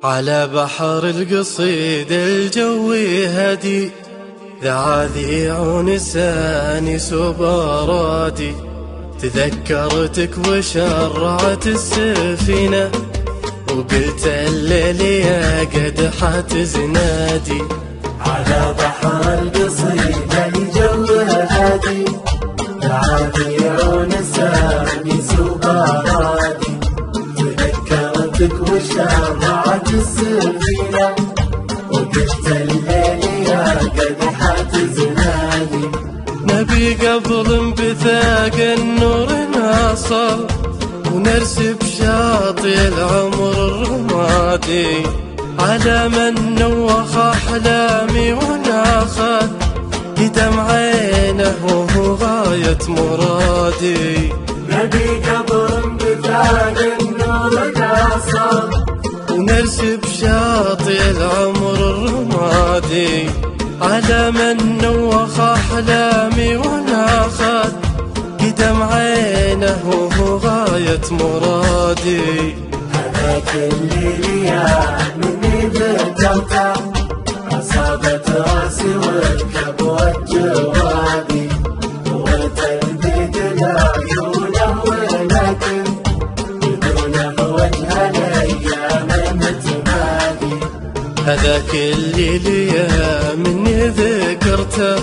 على بحر القصيد الجوي هدي، ذعاذيع نساني سبارادي. تذكرتك وشرعت السفينة، وقلت الليل يا قدحة زنادي. على بحر القصيد الجوي هدي، ذعاذيع نساني سبارادي. تذكرتك وشرعت السفينة، وقلت الليل يا قدحة زنادي. نبي قبل بثاق النور ناصر، ونرسم شاطئ العمر الرمادي. على من نوخ أحلامي وناخذ بدمع عينه وهو غاية مرادي. نبي قبل بثاق النور ناصر، ونرسم شاطئ العمر الرمادي. على من نوخ أحلامي وناخذ بدمع عينه وهو غاية مرادي. هذاك الليل يا مني ذكرته، أصابت راسي والكب والجوادي. وتردد لعيونه ولكن بدونه وجه الأيام متمادي. هذاك الليل يا مني ذكرته،